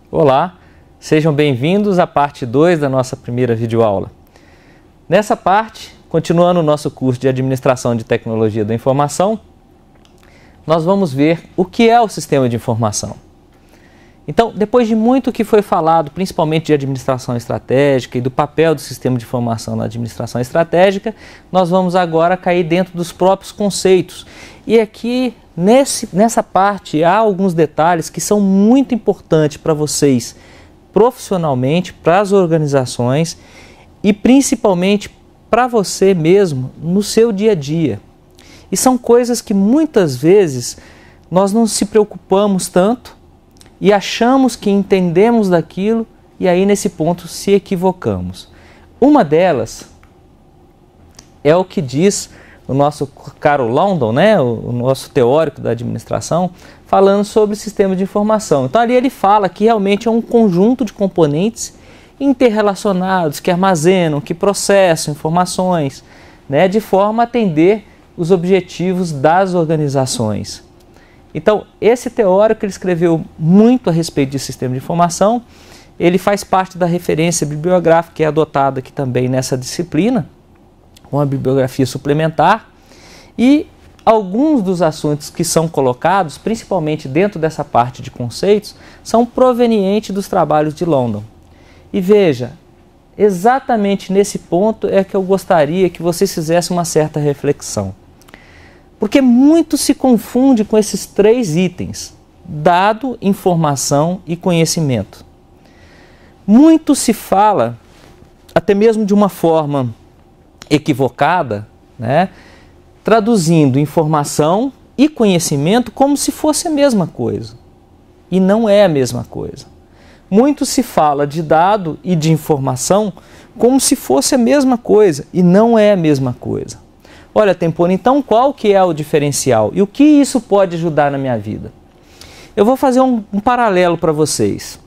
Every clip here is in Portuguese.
Olá, sejam bem-vindos à parte 2 da nossa primeira videoaula. Nessa parte, continuando o nosso curso de Administração de Tecnologia da Informação, nós vamos ver o que é o sistema de informação. Então, depois de muito que foi falado, principalmente de administração estratégica e do papel do sistema de informação na administração estratégica, nós vamos agora cair dentro dos próprios conceitos. E aqui, nessa parte, há alguns detalhes que são muito importantes para vocês, profissionalmente, para as organizações e principalmente para você mesmo no seu dia a dia. E são coisas que muitas vezes nós não se preocupamos tanto e achamos que entendemos daquilo e aí nesse ponto se equivocamos. Uma delas é o que diz o nosso caro London, né, o nosso teórico da administração, falando sobre o sistema de informação. Então ali ele fala que realmente é um conjunto de componentes interrelacionados que armazenam, que processam informações, né, de forma a atender os objetivos das organizações. Então, esse teórico ele escreveu muito a respeito de sistema de informação, ele faz parte da referência bibliográfica que é adotada aqui também nessa disciplina, uma bibliografia suplementar, e alguns dos assuntos que são colocados, principalmente dentro dessa parte de conceitos, são provenientes dos trabalhos de London. E veja, exatamente nesse ponto é que eu gostaria que vocês fizessem uma certa reflexão. Porque muito se confunde com esses três itens: dado, informação e conhecimento. Muito se fala, até mesmo de uma forma equivocada, né, traduzindo informação e conhecimento como se fosse a mesma coisa. E não é a mesma coisa. Muito se fala de dado e de informação como se fosse a mesma coisa, e não é a mesma coisa. Olha, Tempone, então qual que é o diferencial? E o que isso pode ajudar na minha vida? Eu vou fazer um paralelo para vocês.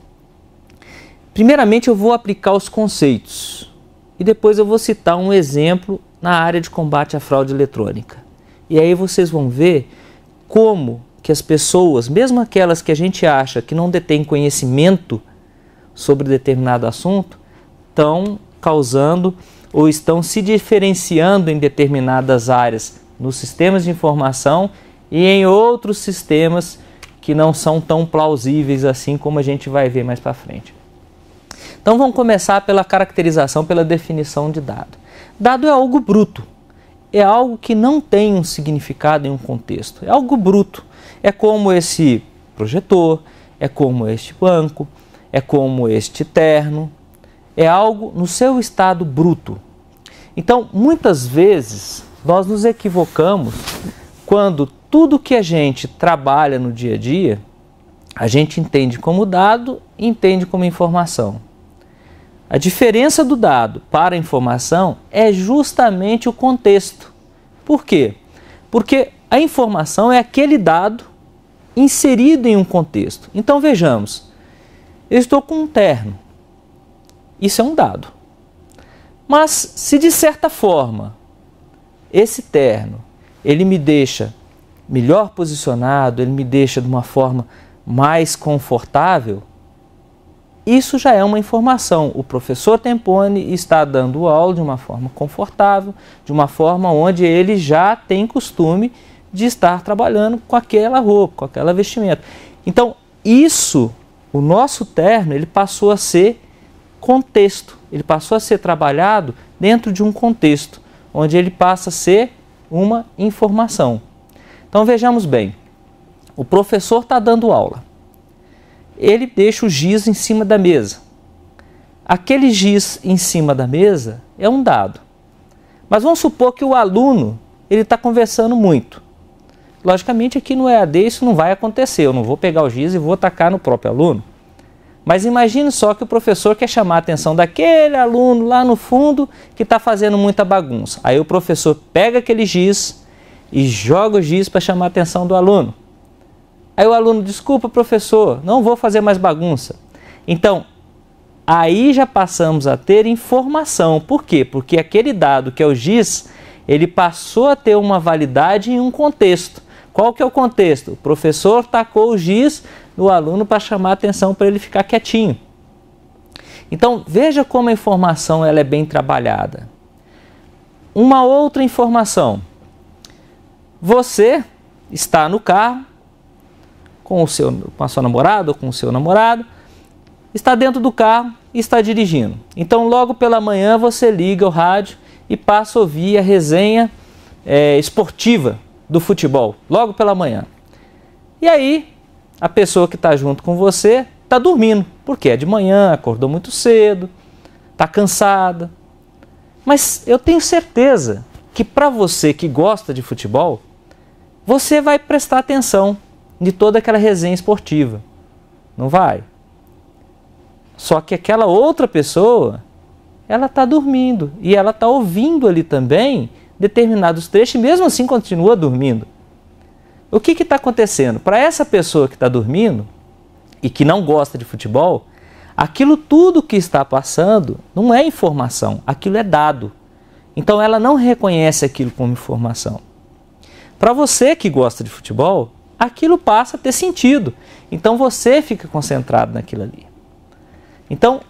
Primeiramente eu vou aplicar os conceitos e depois eu vou citar um exemplo na área de combate à fraude eletrônica. E aí vocês vão ver como que as pessoas, mesmo aquelas que a gente acha que não detêm conhecimento sobre determinado assunto, estão causando ou estão se diferenciando em determinadas áreas nos sistemas de informação e em outros sistemas que não são tão plausíveis assim, como a gente vai ver mais para frente. Então vamos começar pela caracterização, pela definição de dado. Dado é algo bruto, é algo que não tem um significado em um contexto, é algo bruto. É como esse projetor, é como este banco, é como este terno, é algo no seu estado bruto. Então, muitas vezes, nós nos equivocamos quando tudo que a gente trabalha no dia a dia, a gente entende como dado e entende como informação. A diferença do dado para a informação é justamente o contexto. Por quê? Porque a informação é aquele dado inserido em um contexto. Então, vejamos, eu estou com um terno. Isso é um dado. Mas se de certa forma esse terno ele me deixa melhor posicionado, ele me deixa de uma forma mais confortável, isso já é uma informação. O professor Tempone está dando aula de uma forma confortável, de uma forma onde ele já tem costume de estar trabalhando com aquela roupa, com aquela vestimenta. Então isso, o nosso terno, ele passou a ser contexto, ele passou a ser trabalhado dentro de um contexto, onde ele passa a ser uma informação. Então vejamos bem, o professor está dando aula, ele deixa o giz em cima da mesa. Aquele giz em cima da mesa é um dado, mas vamos supor que o aluno ele está conversando muito. Logicamente aqui no EAD isso não vai acontecer, eu não vou pegar o giz e vou tacar no próprio aluno. Mas imagine só que o professor quer chamar a atenção daquele aluno lá no fundo que está fazendo muita bagunça. Aí o professor pega aquele giz e joga o giz para chamar a atenção do aluno. Aí o aluno, desculpa professor, não vou fazer mais bagunça. Então, aí já passamos a ter informação. Por quê? Porque aquele dado que é o giz, ele passou a ter uma validade em um contexto. Qual que é o contexto? O professor tacou o giz no aluno para chamar a atenção para ele ficar quietinho. Então, veja como a informação ela é bem trabalhada. Uma outra informação. Você está no carro com a sua namorada ou com o seu namorado, está dentro do carro e está dirigindo. Então, logo pela manhã, você liga o rádio e passa a ouvir a resenha esportiva do futebol, logo pela manhã. E aí, a pessoa que está junto com você está dormindo, porque é de manhã, acordou muito cedo, está cansada. Mas eu tenho certeza que para você que gosta de futebol, você vai prestar atenção de toda aquela resenha esportiva. Não vai? Só que aquela outra pessoa, ela está dormindo e ela está ouvindo ali também determinados trechos e mesmo assim continua dormindo. O que está acontecendo? Para essa pessoa que está dormindo e que não gosta de futebol, aquilo tudo que está passando não é informação, aquilo é dado. Então ela não reconhece aquilo como informação. Para você que gosta de futebol, aquilo passa a ter sentido. Então você fica concentrado naquilo ali. Então,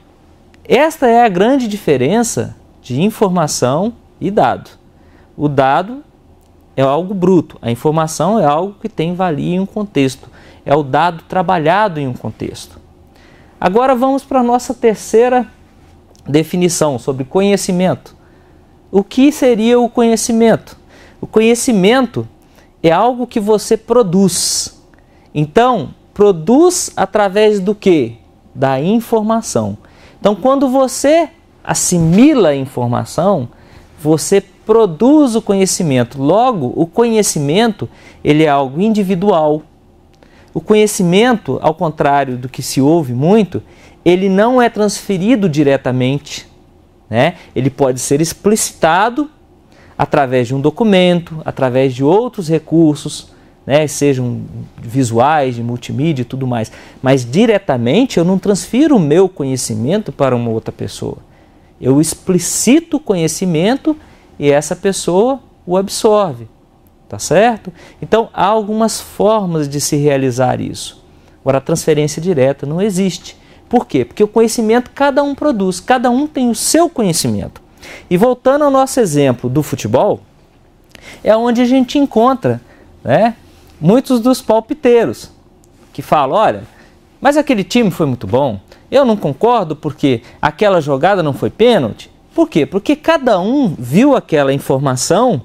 esta é a grande diferença de informação e dado. O dado é algo bruto, a informação é algo que tem valia em um contexto. É o dado trabalhado em um contexto. Agora vamos para a nossa terceira definição sobre conhecimento. O que seria o conhecimento? O conhecimento é algo que você produz. Então, produz através do quê? Da informação. Então, quando você assimila a informação, você produz o conhecimento. Logo, o conhecimento ele é algo individual. O conhecimento, ao contrário do que se ouve muito, ele não é transferido diretamente, né? Ele pode ser explicitado através de um documento, através de outros recursos, né? Sejam visuais, de multimídia e tudo mais. Mas diretamente eu não transfiro o meu conhecimento para uma outra pessoa. Eu explicito o conhecimento e essa pessoa o absorve. Tá certo? Então, há algumas formas de se realizar isso. Agora, a transferência direta não existe. Por quê? Porque o conhecimento cada um produz, cada um tem o seu conhecimento. E voltando ao nosso exemplo do futebol, é onde a gente encontra, né, muitos dos palpiteiros que falam, olha, mas aquele time foi muito bom, eu não concordo porque aquela jogada não foi pênalti. Por quê? Porque cada um viu aquela informação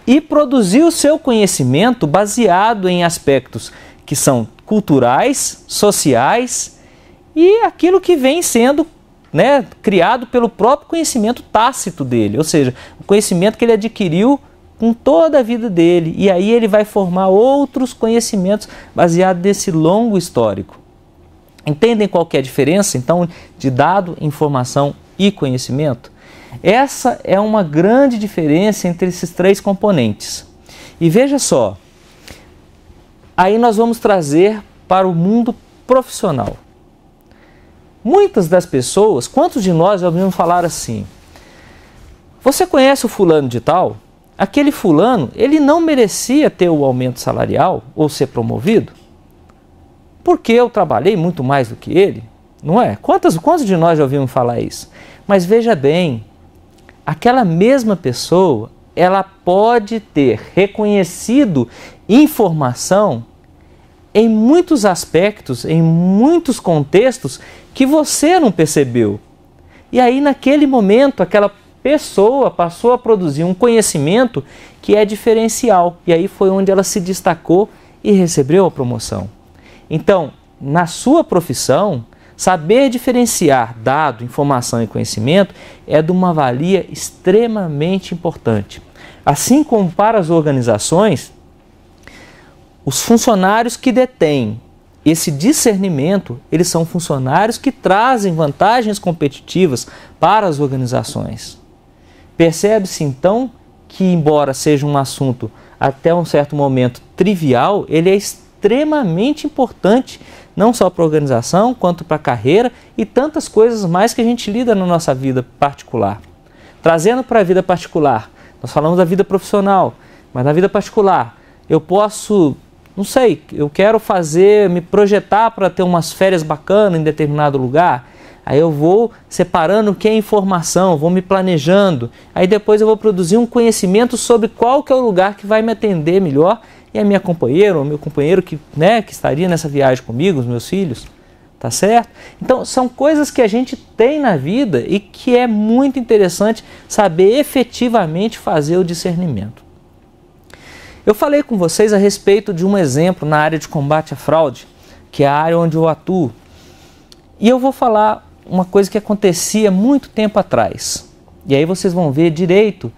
e produziu o seu conhecimento baseado em aspectos que são culturais, sociais e aquilo que vem sendo, né, criado pelo próprio conhecimento tácito dele, ou seja, o conhecimento que ele adquiriu com toda a vida dele, e aí ele vai formar outros conhecimentos baseados nesse longo histórico. Entendem qual que é a diferença, então, de dado, informação e conhecimento? Essa é uma grande diferença entre esses três componentes. E veja só, aí nós vamos trazer para o mundo profissional. Muitas das pessoas, quantos de nós já ouvimos falar assim, você conhece o fulano de tal? Aquele fulano, ele não merecia ter o aumento salarial ou ser promovido? Porque eu trabalhei muito mais do que ele? Não é? Quantos de nós já ouvimos falar isso? Mas veja bem, aquela mesma pessoa, ela pode ter reconhecido informação em muitos aspectos, em muitos contextos que você não percebeu. E aí, naquele momento, aquela pessoa passou a produzir um conhecimento que é diferencial. E aí foi onde ela se destacou e recebeu a promoção. Então, na sua profissão, saber diferenciar dado, informação e conhecimento é de uma valia extremamente importante. Assim como para as organizações, os funcionários que detêm esse discernimento, eles são funcionários que trazem vantagens competitivas para as organizações. Percebe-se então que, embora seja um assunto até um certo momento trivial, ele é extremamente importante, não só para a organização, quanto para a carreira e tantas coisas mais que a gente lida na nossa vida particular. Trazendo para a vida particular, nós falamos da vida profissional, mas na vida particular, eu posso, não sei, eu quero me projetar para ter umas férias bacanas em determinado lugar. Aí eu vou separando o que é informação, vou me planejando. Aí depois eu vou produzir um conhecimento sobre qual que é o lugar que vai me atender melhor. E a minha companheira, ou meu companheiro que estaria nessa viagem comigo, os meus filhos, tá certo? Então são coisas que a gente tem na vida e que é muito interessante saber efetivamente fazer o discernimento. Eu falei com vocês a respeito de um exemplo na área de combate à fraude, que é a área onde eu atuo. E eu vou falar uma coisa que acontecia muito tempo atrás. E aí vocês vão ver direito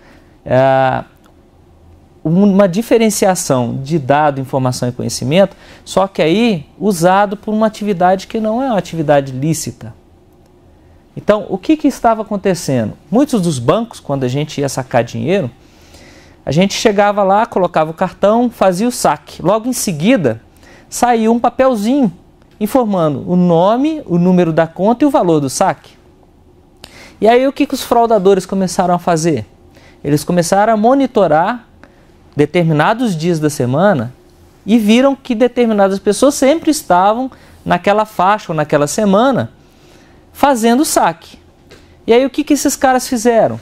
uma diferenciação de dado, informação e conhecimento, só que aí usado por uma atividade que não é uma atividade lícita. Então, o que estava acontecendo? Muitos dos bancos, quando a gente ia sacar dinheiro, a gente chegava lá, colocava o cartão, fazia o saque. Logo em seguida, saía um papelzinho informando o nome, o número da conta e o valor do saque. E aí o que os fraudadores começaram a fazer? Eles começaram a monitorar determinados dias da semana e viram que determinadas pessoas sempre estavam naquela faixa ou naquela semana fazendo o saque. E aí o que esses caras fizeram?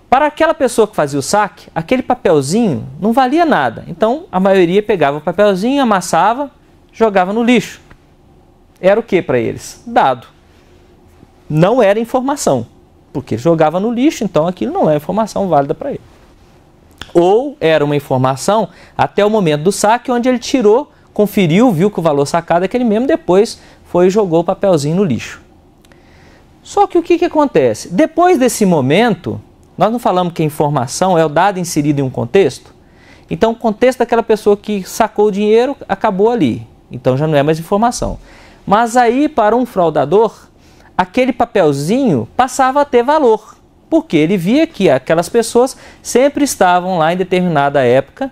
Para aquela pessoa que fazia o saque, aquele papelzinho não valia nada. Então a maioria pegava o papelzinho, amassava, jogava no lixo. Era o que para eles? Dado. Não era informação, porque jogava no lixo, então aquilo não é informação válida para ele. Ou era uma informação até o momento do saque, onde ele tirou, conferiu, viu que o valor sacado é aquele mesmo, depois foi e jogou o papelzinho no lixo. Só que o que acontece? Depois desse momento, nós não falamos que a informação é o dado inserido em um contexto? Então o contexto daquela pessoa que sacou o dinheiro acabou ali, então já não é mais informação. Mas aí, para um fraudador, aquele papelzinho passava a ter valor, porque ele via que aquelas pessoas sempre estavam lá em determinada época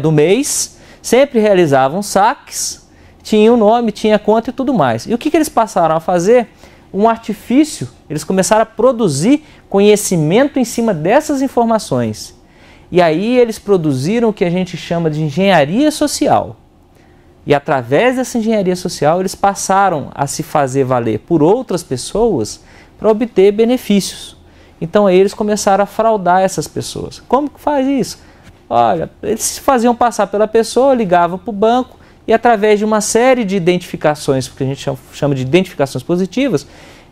do mês, sempre realizavam saques, tinha o nome, tinha a conta e tudo mais. E o que eles passaram a fazer? Um artifício, eles começaram a produzir conhecimento em cima dessas informações. E aí eles produziram o que a gente chama de engenharia social. E através dessa engenharia social, eles passaram a se fazer valer por outras pessoas para obter benefícios. Então aí eles começaram a fraudar essas pessoas. Como que faz isso? Olha, eles se faziam passar pela pessoa, ligavam para o banco e através de uma série de identificações, que a gente chama de identificações positivas,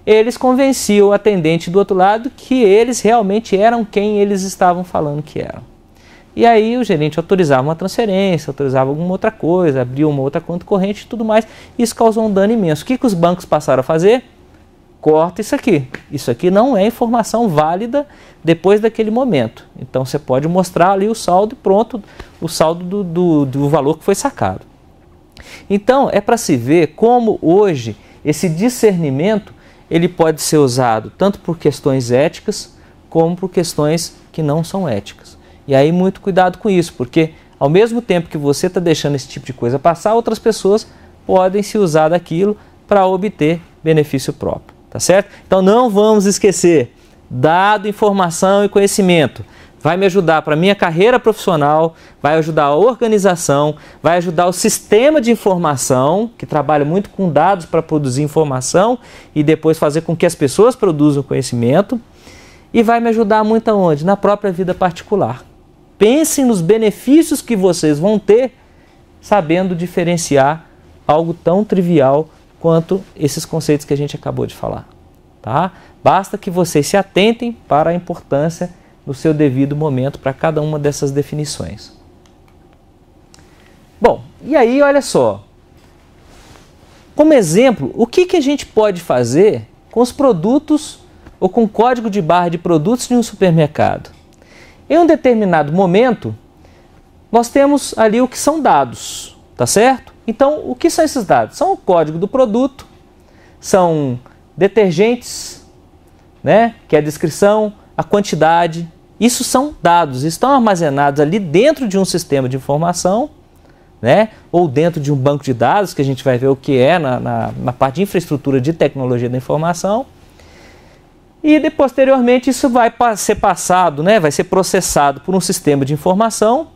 eles convenciam o atendente do outro lado que eles realmente eram quem eles estavam falando que eram. E aí o gerente autorizava uma transferência, autorizava alguma outra coisa, abria uma outra conta corrente e tudo mais. Isso causou um dano imenso. O que os bancos passaram a fazer? Corta isso aqui. Isso aqui não é informação válida depois daquele momento. Então você pode mostrar ali o saldo e pronto, o saldo do valor que foi sacado. Então é para se ver como hoje esse discernimento ele pode ser usado tanto por questões éticas como por questões que não são éticas. E aí muito cuidado com isso, porque ao mesmo tempo que você está deixando esse tipo de coisa passar, outras pessoas podem se usar daquilo para obter benefício próprio, tá certo? Então não vamos esquecer, dado, informação e conhecimento vai me ajudar para a minha carreira profissional, vai ajudar a organização, vai ajudar o sistema de informação, que trabalha muito com dados para produzir informação e depois fazer com que as pessoas produzam conhecimento, e vai me ajudar muito aonde? Na própria vida particular. Pensem nos benefícios que vocês vão ter sabendo diferenciar algo tão trivial quanto esses conceitos que a gente acabou de falar. Tá? Basta que vocês se atentem para a importância no seu devido momento para cada uma dessas definições. Bom, e aí olha só. Como exemplo, o que a gente pode fazer com os produtos ou com o código de barra de produtos de um supermercado? Em um determinado momento, nós temos ali o que são dados, tá certo? Então, o que são esses dados? São o código do produto, são detergentes, que é a descrição, a quantidade. Isso são dados, estão armazenados ali dentro de um sistema de informação, ou dentro de um banco de dados, que a gente vai ver o que é na parte de infraestrutura de tecnologia da informação. E posteriormente isso vai ser passado, vai ser processado por um sistema de informação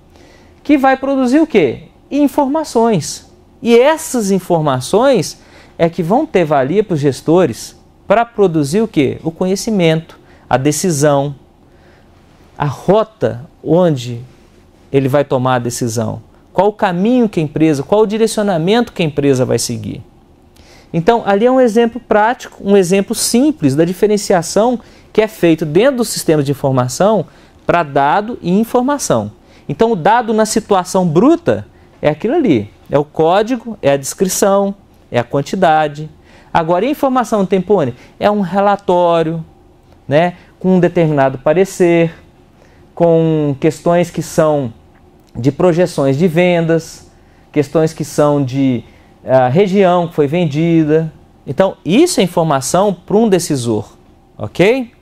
que vai produzir o quê? Informações. E essas informações é que vão ter valia para os gestores para produzir o quê? O conhecimento, a decisão, a rota onde ele vai tomar a decisão, qual o caminho que a empresa, qual o direcionamento que a empresa vai seguir. Então, ali é um exemplo prático, um exemplo simples da diferenciação que é feito dentro do sistema de informação para dado e informação. Então, o dado na situação bruta é aquilo ali, é o código, é a descrição, é a quantidade. Agora, a informação Tempone é um relatório, né, com um determinado parecer, com questões que são de projeções de vendas, questões que são de região que foi vendida. Então, isso é informação para um decisor, ok?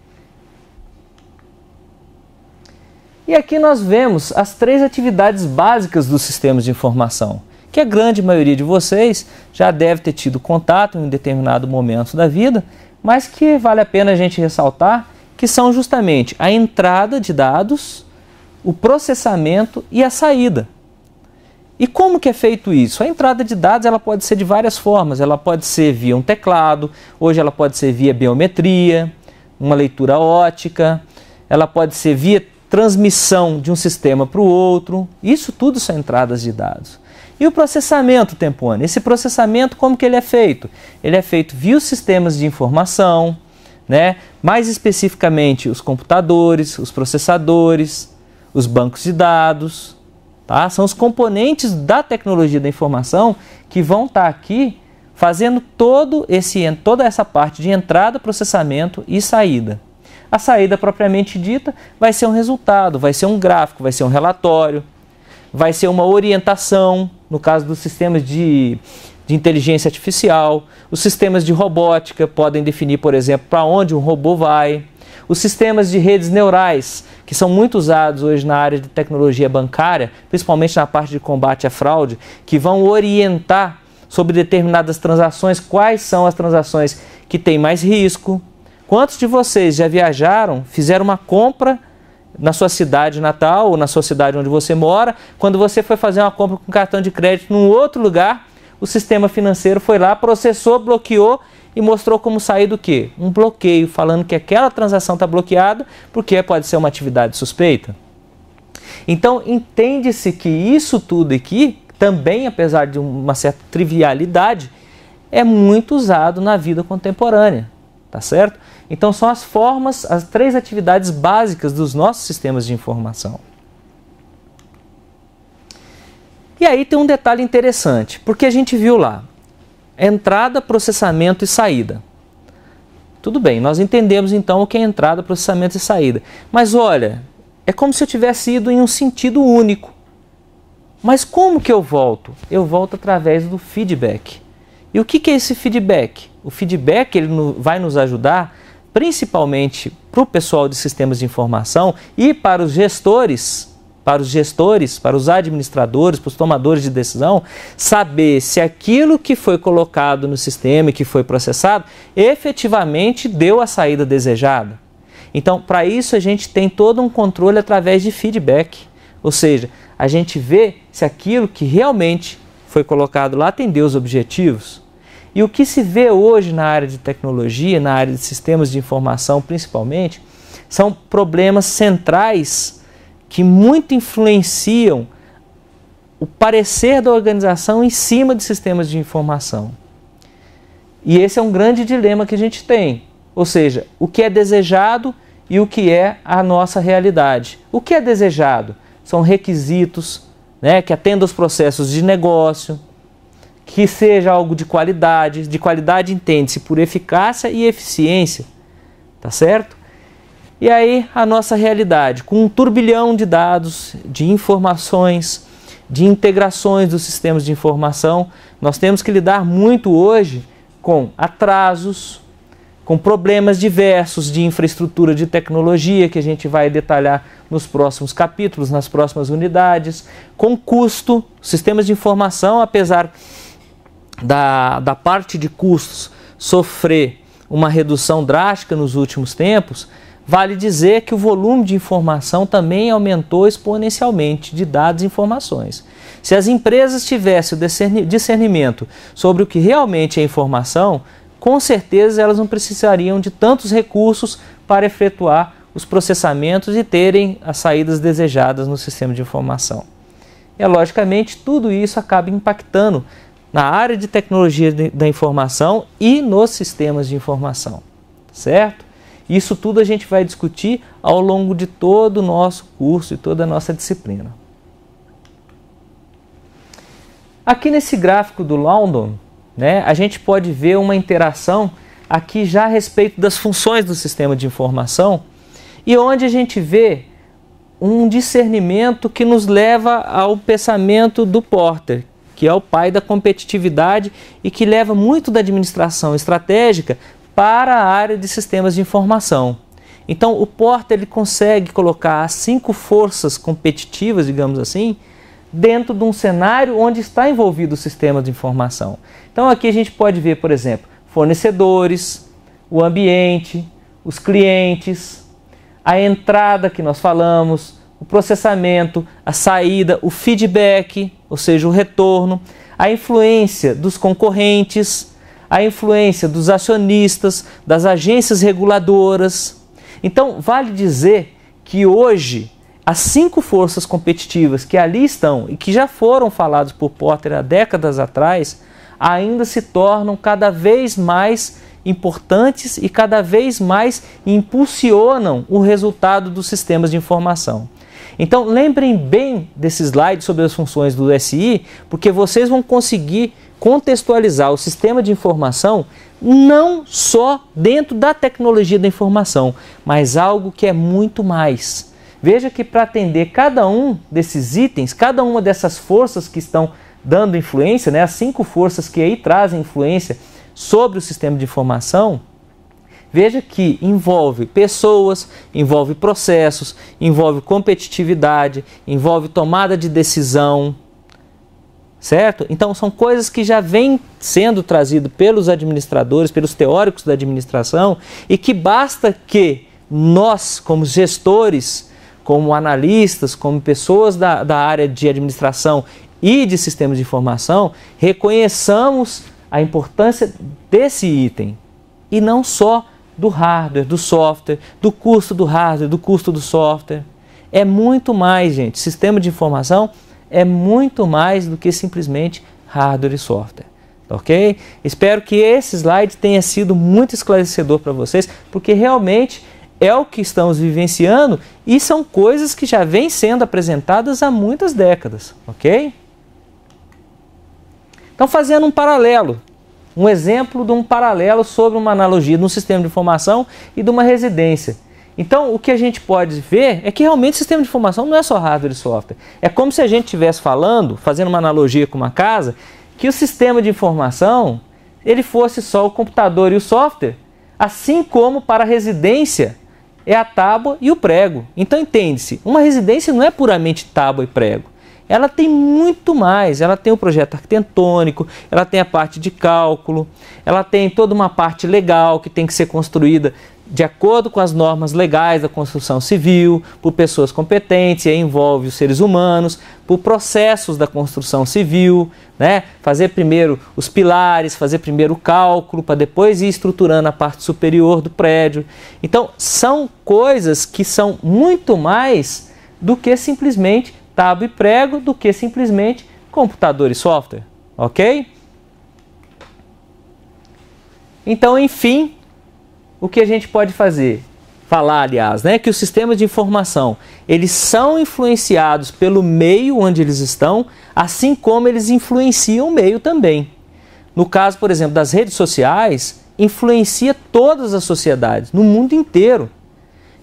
E aqui nós vemos as 3 atividades básicas dos sistemas de informação, que a grande maioria de vocês já deve ter tido contato em um determinado momento da vida, mas que vale a pena a gente ressaltar, que são justamente a entrada de dados, o processamento e a saída. E como que é feito isso? A entrada de dados ela pode ser de várias formas. Ela pode ser via um teclado, hoje ela pode ser via biometria, uma leitura ótica, ela pode ser via transmissão de um sistema para o outro. Isso tudo são entradas de dados. E o processamento, Tempone? Esse processamento, como que ele é feito? Ele é feito via os sistemas de informação, né? Mais especificamente os computadores, os processadores, os bancos de dados, tá? São os componentes da tecnologia da informação que vão estar aqui fazendo toda essa parte de entrada, processamento e saída. A saída propriamente dita vai ser um resultado, vai ser um gráfico, vai ser um relatório, vai ser uma orientação, no caso dos sistemas de inteligência artificial. Os sistemas de robótica podem definir, por exemplo, para onde um robô vai. Os sistemas de redes neurais, que são muito usados hoje na área de tecnologia bancária, principalmente na parte de combate à fraude, que vão orientar sobre determinadas transações, quais são as transações que têm mais risco. Quantos de vocês já viajaram, fizeram uma compra na sua cidade natal ou na sua cidade onde você mora, quando você foi fazer uma compra com cartão de crédito num outro lugar, o sistema financeiro foi lá, processou, bloqueou e mostrou como sair do quê? Um bloqueio, falando que aquela transação está bloqueada porque pode ser uma atividade suspeita. Então, entende-se que isso tudo aqui, também, apesar de uma certa trivialidade, é muito usado na vida contemporânea, tá certo? Então, são as formas, as 3 atividades básicas dos nossos sistemas de informação. E aí tem um detalhe interessante, porque a gente viu lá, entrada, processamento e saída. Tudo bem, nós entendemos então o que é entrada, processamento e saída. Mas olha, é como se eu tivesse ido em um sentido único. Mas como que eu volto? Eu volto através do feedback. E o que é esse feedback? O feedback ele vai nos ajudar, principalmente para o pessoal de sistemas de informação e para os gestores, para os administradores, para os tomadores de decisão, saber se aquilo que foi colocado no sistema e que foi processado efetivamente deu a saída desejada. Então, para isso a gente tem todo um controle através de feedback, ou seja, a gente vê se aquilo que realmente foi colocado lá atendeu os objetivos. E o que se vê hoje na área de tecnologia, na área de sistemas de informação principalmente, são problemas centrais que muito influenciam o parecer da organização em cima de sistemas de informação. E esse é um grande dilema que a gente tem, ou seja, o que é desejado e o que é a nossa realidade. O que é desejado são requisitos, né, que atendam aos processos de negócio, que seja algo de qualidade entende-se por eficácia e eficiência, tá certo? E aí a nossa realidade, com um turbilhão de dados, de informações, de integrações dos sistemas de informação, nós temos que lidar muito hoje com atrasos, com problemas diversos de infraestrutura de tecnologia, que a gente vai detalhar nos próximos capítulos, nas próximas unidades, com custo. Sistemas de informação, apesar da parte de custos sofrer uma redução drástica nos últimos tempos, vale dizer que o volume de informação também aumentou exponencialmente de dados e informações. Se as empresas tivessem o discernimento sobre o que realmente é informação, com certeza elas não precisariam de tantos recursos para efetuar os processamentos e terem as saídas desejadas no sistema de informação. E, logicamente, tudo isso acaba impactando na área de tecnologia da informação e nos sistemas de informação, certo? Isso tudo a gente vai discutir ao longo de todo o nosso curso e toda a nossa disciplina. Aqui nesse gráfico do London, né, a gente pode ver uma interação aqui já a respeito das funções do sistema de informação e onde a gente vê um discernimento que nos leva ao pensamento do Porter, que é o pai da competitividade e que leva muito da administração estratégica para a área de sistemas de informação. Então o Porter ele consegue colocar as 5 forças competitivas, digamos assim, dentro de um cenário onde está envolvido o sistema de informação. Então aqui a gente pode ver, por exemplo, fornecedores, o ambiente, os clientes, a entrada que nós falamos, o processamento, a saída, o feedback, ou seja, o retorno, a influência dos concorrentes, a influência dos acionistas, das agências reguladoras. Então, vale dizer que hoje as 5 forças competitivas que ali estão e que já foram faladas por Porter há décadas atrás, ainda se tornam cada vez mais importantes e cada vez mais impulsionam o resultado dos sistemas de informação. Então lembrem bem desse slide sobre as funções do SI, porque vocês vão conseguir contextualizar o sistema de informação não só dentro da tecnologia da informação, mas algo que é muito mais. Veja que para atender cada um desses itens, cada uma dessas forças que estão dando influência, né, as 5 forças que aí trazem influência sobre o sistema de informação, veja que envolve pessoas, envolve processos, envolve competitividade, envolve tomada de decisão, certo? Então são coisas que já vêm sendo trazidas pelos administradores, pelos teóricos da administração e que basta que nós, como gestores, como analistas, como pessoas da área de administração e de sistemas de informação, reconheçamos a importância desse item e não só do hardware, do software, do custo do hardware, do custo do software. É muito mais, gente. Sistema de informação é muito mais do que simplesmente hardware e software. Ok? Espero que esse slide tenha sido muito esclarecedor para vocês, porque realmente é o que estamos vivenciando e são coisas que já vêm sendo apresentadas há muitas décadas. Ok? Então, fazendo um paralelo, um exemplo de um paralelo sobre uma analogia de um sistema de informação e de uma residência. Então, o que a gente pode ver é que realmente o sistema de informação não é só hardware e software. É como se a gente estivesse falando, fazendo uma analogia com uma casa, que o sistema de informação ele fosse só o computador e o software, assim como para a residência é a tábua e o prego. Então, entende-se, uma residência não é puramente tábua e prego. Ela tem muito mais, ela tem o projeto arquitetônico, ela tem a parte de cálculo, ela tem toda uma parte legal que tem que ser construída de acordo com as normas legais da construção civil, por pessoas competentes, e aí envolve os seres humanos, por processos da construção civil, né? Fazer primeiro os pilares, fazer primeiro o cálculo, para depois ir estruturando a parte superior do prédio. Então, são coisas que são muito mais do que simplesmente tábua e prego, do que simplesmente computador e software, ok? Então, enfim, o que a gente pode fazer? Falar, aliás, né, que os sistemas de informação, eles são influenciados pelo meio onde eles estão, assim como eles influenciam o meio também. No caso, por exemplo, das redes sociais, influencia todas as sociedades, no mundo inteiro.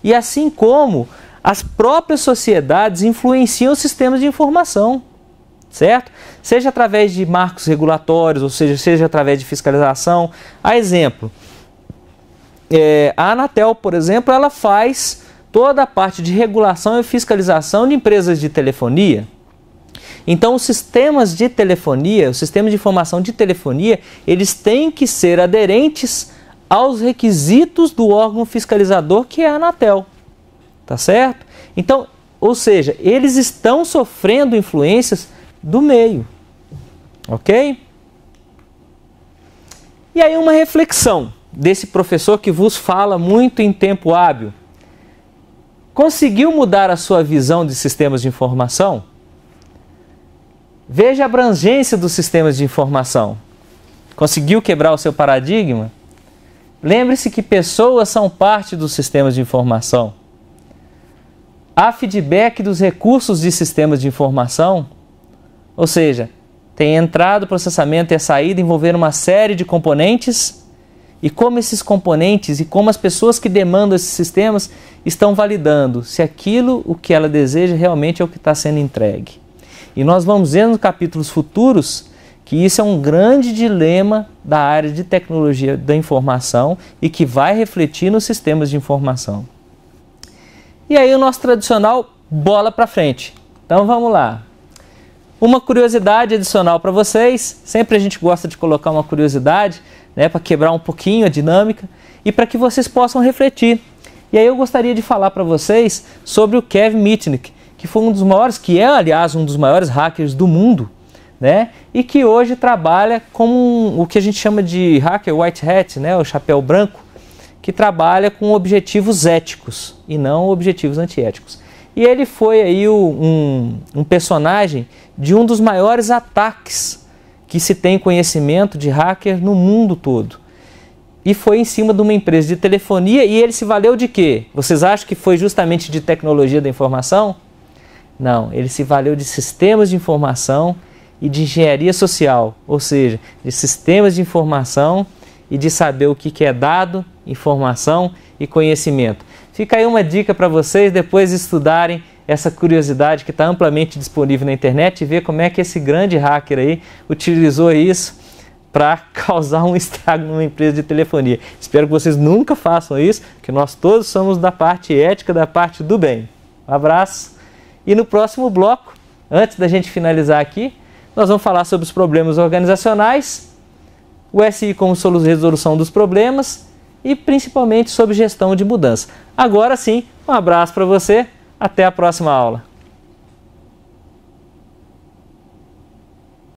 E assim como as próprias sociedades influenciam os sistemas de informação, certo? Seja através de marcos regulatórios, ou seja através de fiscalização. A exemplo, a Anatel, por exemplo, ela faz toda a parte de regulação e fiscalização de empresas de telefonia. Então, os sistemas de telefonia, os sistemas de informação de telefonia, eles têm que ser aderentes aos requisitos do órgão fiscalizador, que é a Anatel. Tá certo? Então, ou seja, eles estão sofrendo influências do meio. Ok? E aí uma reflexão desse professor que vos fala muito em tempo hábil. Conseguiu mudar a sua visão de sistemas de informação? Veja a abrangência dos sistemas de informação. Conseguiu quebrar o seu paradigma? Lembre-se que pessoas são parte dos sistemas de informação. Há feedback dos recursos de sistemas de informação, ou seja, tem entrada, processamento e a saída envolvendo uma série de componentes, e como esses componentes e como as pessoas que demandam esses sistemas estão validando se aquilo o que ela deseja realmente é o que está sendo entregue. E nós vamos ver nos capítulos futuros que isso é um grande dilema da área de tecnologia da informação e que vai refletir nos sistemas de informação. E aí o nosso tradicional bola para frente. Então vamos lá. Uma curiosidade adicional para vocês. Sempre a gente gosta de colocar uma curiosidade, né, para quebrar um pouquinho a dinâmica e para que vocês possam refletir. E aí eu gostaria de falar para vocês sobre o Kevin Mitnick, que foi um dos maiores, que é aliás um dos maiores hackers do mundo, né, e que hoje trabalha como o que a gente chama de hacker white hat, né, o chapéu branco, que trabalha com objetivos éticos e não objetivos antiéticos. E ele foi aí um personagem de um dos maiores ataques que se tem conhecimento de hacker no mundo todo. E foi em cima de uma empresa de telefonia e ele se valeu de quê? Vocês acham que foi justamente de tecnologia da informação? Não, ele se valeu de sistemas de informação e de engenharia social, ou seja, de sistemas de informação e de saber o que é dado, informação e conhecimento. Fica aí uma dica para vocês depois estudarem essa curiosidade que está amplamente disponível na internet e ver como é que esse grande hacker aí utilizou isso para causar um estrago numa empresa de telefonia. Espero que vocês nunca façam isso, que nós todos somos da parte ética, da parte do bem. Um abraço. E no próximo bloco, antes da gente finalizar aqui, nós vamos falar sobre os problemas organizacionais, o SI como resolução dos problemas e principalmente sobre gestão de mudança. Agora sim, um abraço para você, até a próxima aula.